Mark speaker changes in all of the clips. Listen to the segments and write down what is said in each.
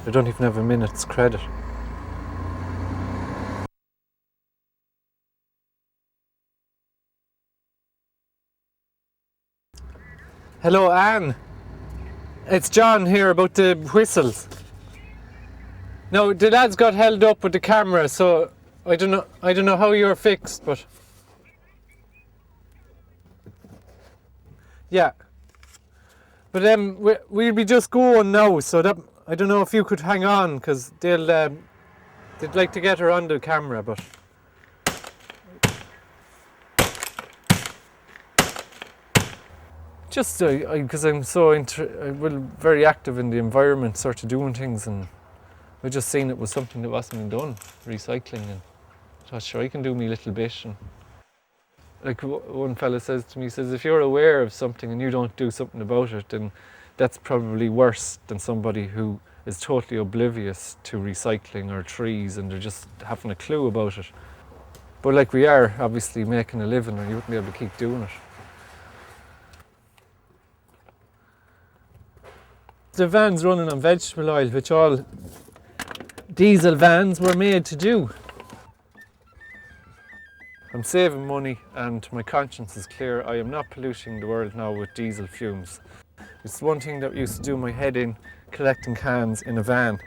Speaker 1: I don't even have a minute's credit. Hello, Anne. It's John here about the whistles. No, the lads got held up with the camera, so I don't know how you're fixed, but yeah. But we'll be just going now, so that I don't know if you could hang on, because they'd like to get her on the camera, but just because I'm so very active in the environment, sort of doing things, and I just seen it was something that wasn't being done, recycling, and I thought, sure, I can do me little bit. And like one fella says to me, he says, if you're aware of something and you don't do something about it, then that's probably worse than somebody who is totally oblivious to recycling or trees and they're just having a clue about it. But like we are obviously making a living, or you wouldn't be able to keep doing it. The van's running on vegetable oil, which all diesel vans were made to do. I'm saving money and my conscience is clear. I am not polluting the world now with diesel fumes. It's one thing that used to do my head in, collecting cans in a van.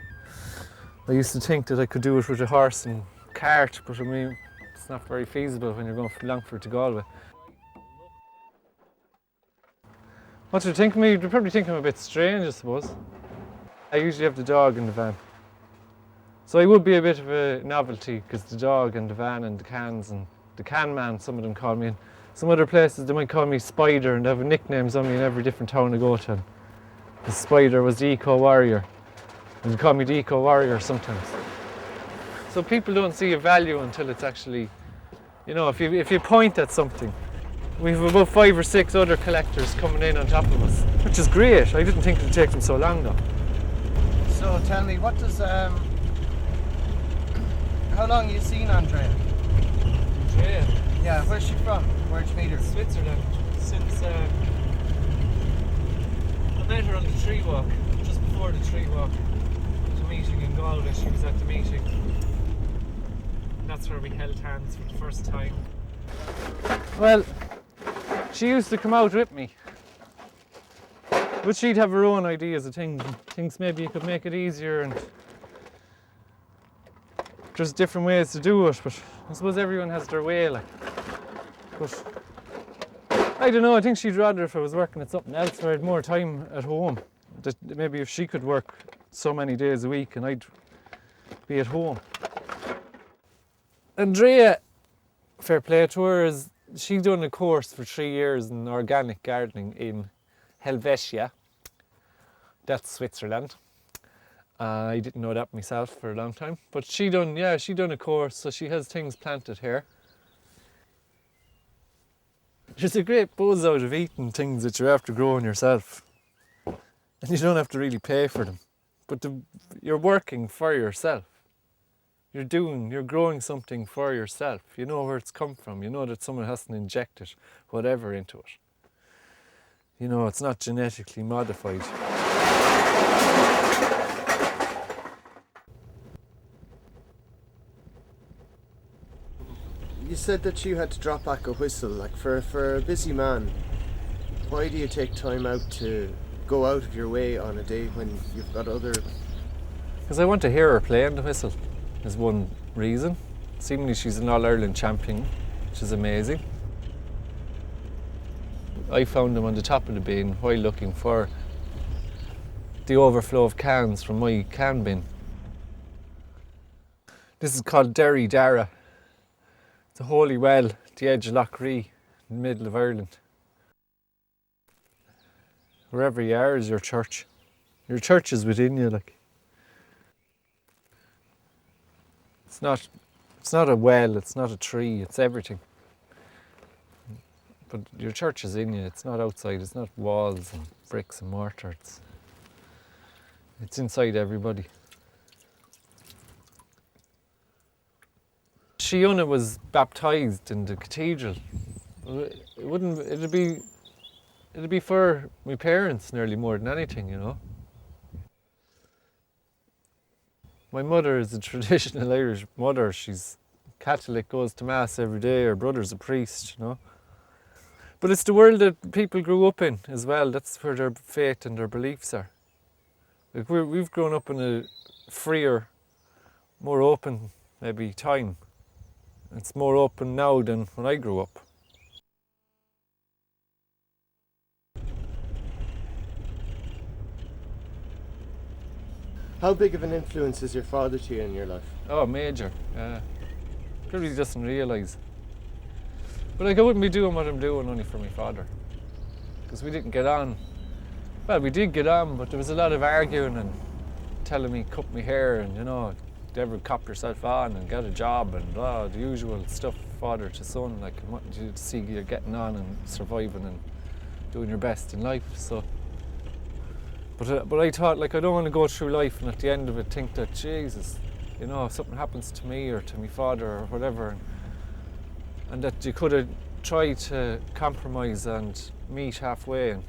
Speaker 1: I used to think that I could do it with a horse and cart, but I mean, it's not very feasible when you're going from Longford to Galway. What do you think of me? You'd probably think I'm a bit strange, I suppose. I usually have the dog in the van. So I would be a bit of a novelty, because the dog and the van and the cans and the can man, some of them call me. In some other places they might call me Spider, and they have nicknames on me in every different town I go to. The Spider was the Eco Warrior, and they call me the Eco Warrior sometimes. So people don't see a value until it's actually, you know, if you point at something. We have about 5 or 6 other collectors coming in on top of us, which is great. I didn't think it would take them so long though.
Speaker 2: So tell me, what does how long have you seen Andrea?
Speaker 1: Andrea?
Speaker 2: Yeah, where's she from? Where'd you meet her?
Speaker 1: Switzerland. Since I met her on the tree walk, just before the tree walk. There was a meeting in Galway, she was at the meeting. And that's where we held hands for the first time. Well, she used to come out with me. But she'd have her own ideas of things, and thinks maybe you could make it easier, and there's different ways to do it, but I suppose everyone has their way, like. But I don't know, I think she'd rather if I was working at something else where I had more time at home. That maybe if she could work so many days a week and I'd be at home. Andrea, fair play to her, she's done a course for 3 years in organic gardening in Helvetia. That's Switzerland. I didn't know that myself for a long time, but she done a course, so she has things planted here. There's a great buzz out of eating things that you're after growing yourself, and you don't have to really pay for them, but you're working for yourself. You're growing something for yourself. You know where it's come from. You know that someone hasn't injected whatever into it. You know, it's not genetically modified.
Speaker 2: You said that you had to drop back a whistle. Like for a busy man, why do you take time out to go out of your way on a day when you've got other...
Speaker 1: Because I want to hear her playing the whistle, is one reason. Seemingly she's an All-Ireland champion, which is amazing. I found them on the top of the bin while looking for the overflow of cans from my can bin. This is called Derry Dara. It's a holy well at the edge of Lough Ree, in the middle of Ireland. Wherever you are is your church. Your church is within you, like. It's not a well, it's not a tree, it's everything. But your church is in you, it's not outside, it's not walls and bricks and mortar, it's inside everybody. Shiona was baptised in the cathedral. It'd be for my parents nearly more than anything, you know. My mother is a traditional Irish mother. She's Catholic, goes to mass every day. Her brother's a priest, you know. But it's the world that people grew up in as well. That's where their faith and their beliefs are. Like we've grown up in a freer, more open, maybe, time. It's more open now than when I grew up.
Speaker 2: How big of an influence is your father to you in your life?
Speaker 1: Oh, major. Probably doesn't realise. But like I wouldn't be doing what I'm doing only for my father. Because we didn't get on. Well, we did get on, but there was a lot of arguing and telling me cut my hair and, you know, never cop yourself on and get a job and the usual stuff, father to son, like I want you to see you're getting on and surviving and doing your best in life. So, but I thought, like, I don't want to go through life and at the end of it think that, Jesus, you know, if something happens to me or to my father or whatever, and that you could have tried to compromise and meet halfway. And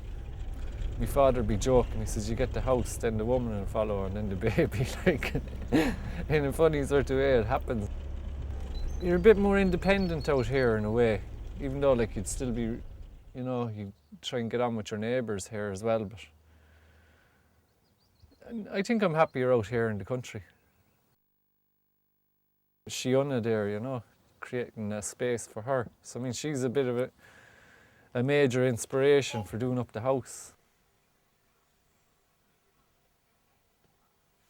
Speaker 1: my father be joking, he says, you get the house, then the woman will follow, and then the baby. Like, in a funny sort of way, it happens. You're a bit more independent out here in a way, even though, like, you'd still be, you know, you try and get on with your neighbours here as well. But I think I'm happier out here in the country. Shiona there, you know, creating a space for her. So I mean, she's a bit of a major inspiration for doing up the house.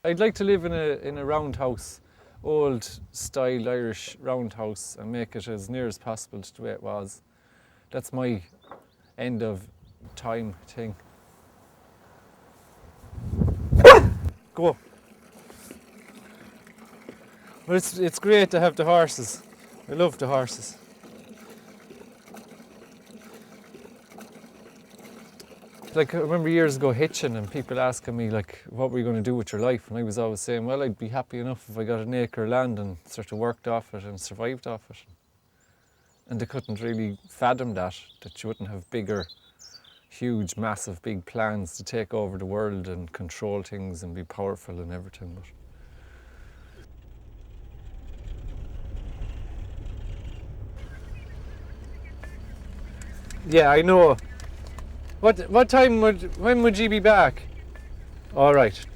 Speaker 1: I'd like to live in a roundhouse, old style Irish roundhouse, and make it as near as possible to the way it was. That's my end of time thing. Go. But it's great to have the horses. I love the horses. Like, I remember years ago hitching and people asking me, like, what were you going to do with your life? And I was always saying, well, I'd be happy enough if I got an acre of land and sort of worked off it and survived off it. And they couldn't really fathom that you wouldn't have bigger, huge, massive, big plans to take over the world and control things and be powerful and everything. But yeah, I know. What time when would you be back? All right.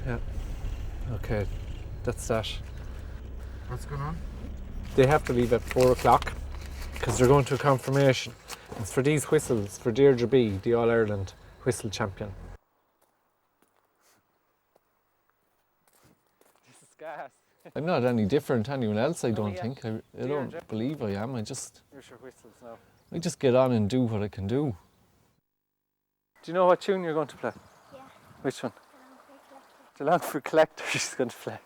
Speaker 1: Yeah. Okay, that's that.
Speaker 3: What's going on?
Speaker 1: They have to leave at 4 o'clock because they're going to a confirmation. It's for these whistles, for Deirdre B, the All-Ireland whistle champion. This is gas. I'm not any different to anyone else, I don't think. I don't believe I am.
Speaker 3: Here's your whistles now.
Speaker 1: I just get on and do what I can do. Do you know what tune you're going to play?
Speaker 4: Yeah.
Speaker 1: Which one?
Speaker 4: The Long for Collector.
Speaker 1: The Long for Collector she's going to play.